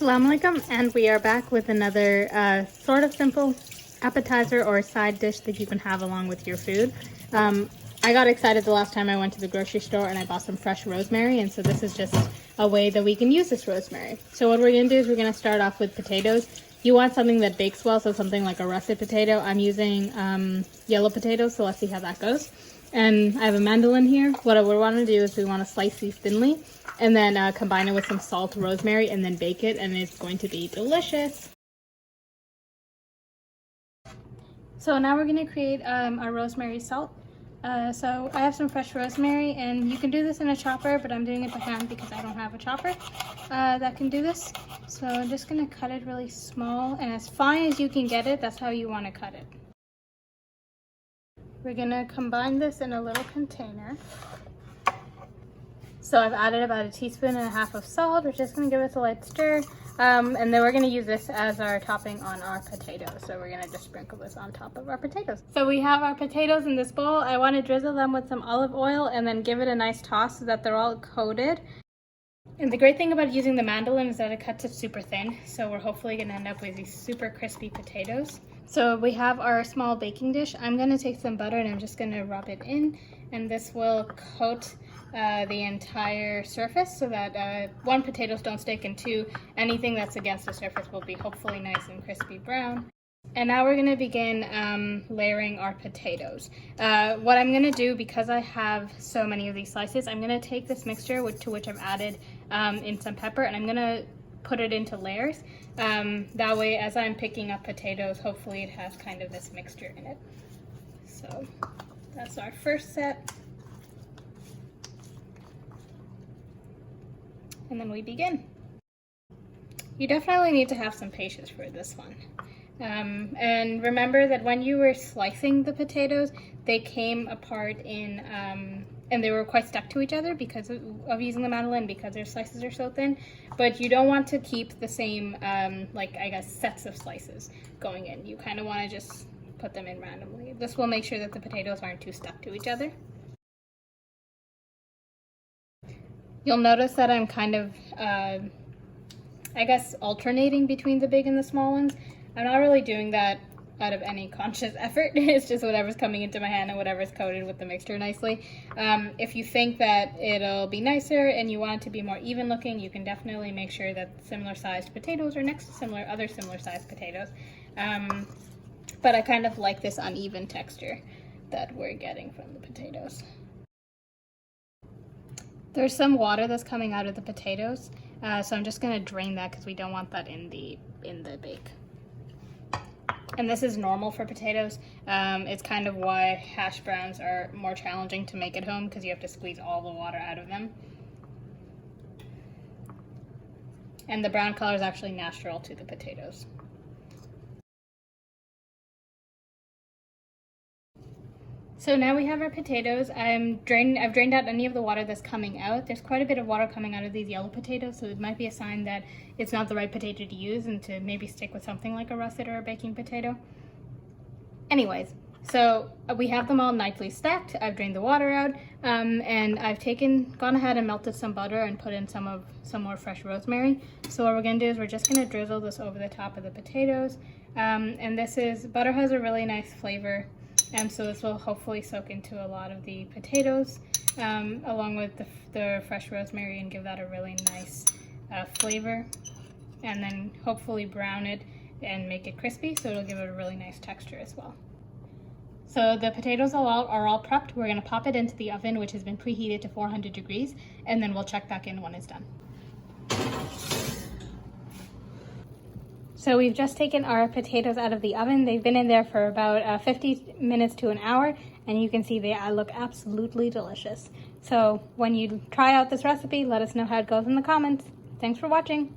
Assalamu alaikum, and we are back with another sort of simple appetizer or side dish that you can have along with your food. I got excited the last time I went to the grocery store and I bought some fresh rosemary, and so this is just a way that we can use this rosemary. So what we're going to do is we're going to start off with potatoes. You want something that bakes well, so something like a russet potato. I'm using yellow potatoes, so let's see how that goes. And I have a mandolin here. What we want to do is we want to slice these thinly and then combine it with some salt, rosemary, and then bake it, and it's going to be delicious. So now we're going to create our rosemary salt. So I have some fresh rosemary, and you can do this in a chopper, but I'm doing it by hand because I don't have a chopper that can do this. So I'm just going to cut it really small and as fine as you can get it. That's how you want to cut it. We're going to combine this in a little container. So I've added about 1.5 teaspoons of salt. We're just going to give this a light stir. And then we're going to use this as our topping on our potatoes. So we're going to just sprinkle this on top of our potatoes. So we have our potatoes in this bowl. I want to drizzle them with some olive oil and then give it a nice toss so that they're all coated. And the great thing about using the mandolin is that it cuts it super thin. So we're hopefully going to end up with these super crispy potatoes. So we have our small baking dish. I'm going to take some butter and I'm just going to rub it in. And this will coat the entire surface so that one, potatoes don't stick, and two, anything that's against the surface will be hopefully nice and crispy brown. And now we're going to begin layering our potatoes. What I'm going to do, because I have so many of these slices, I'm going to take this mixture to which I've added in some pepper, and I'm going to put it into layers. That way, as I'm picking up potatoes, hopefully it has kind of this mixture in it. So that's our first set. And then we begin. You definitely need to have some patience for this one. And remember that when you were slicing the potatoes, they came apart and they were quite stuck to each other because of using the mandolin, because their slices are so thin. But you don't want to keep the same, sets of slices going in. You kind of want to just put them in randomly. This will make sure that the potatoes aren't too stuck to each other. You'll notice that I'm kind of, alternating between the big and the small ones. I'm not really doing that out of any conscious effort. It's just whatever's coming into my hand and whatever's coated with the mixture nicely. If you think that it'll be nicer and you want it to be more even looking, you can definitely make sure that similar sized potatoes are next to other similar sized potatoes. But I kind of like this uneven texture that we're getting from the potatoes. There's some water that's coming out of the potatoes, so I'm just going to drain that because we don't want that in the bake. And this is normal for potatoes. It's kind of why hash browns are more challenging to make at home, because you have to squeeze all the water out of them. And the brown color is actually natural to the potatoes. So now we have our potatoes. I've drained out any of the water that's coming out. There's quite a bit of water coming out of these yellow potatoes, so it might be a sign that it's not the right potato to use and to maybe stick with something like a russet or a baking potato. Anyways, so we have them all nicely stacked. I've drained the water out, and I've gone ahead and melted some butter and put in some more fresh rosemary. So what we're gonna do is we're just gonna drizzle this over the top of the potatoes. And butter has a really nice flavor. And so this will hopefully soak into a lot of the potatoes along with the fresh rosemary and give that a really nice flavor. And then hopefully brown it and make it crispy, so it'll give it a really nice texture as well. So the potatoes are all prepped. We're going to pop it into the oven, which has been preheated to 400 degrees, and then we'll check back in when it's done. So we've just taken our potatoes out of the oven. They've been in there for about 50 minutes to an hour, and you can see they look absolutely delicious. So when you try out this recipe, let us know how it goes in the comments. Thanks for watching.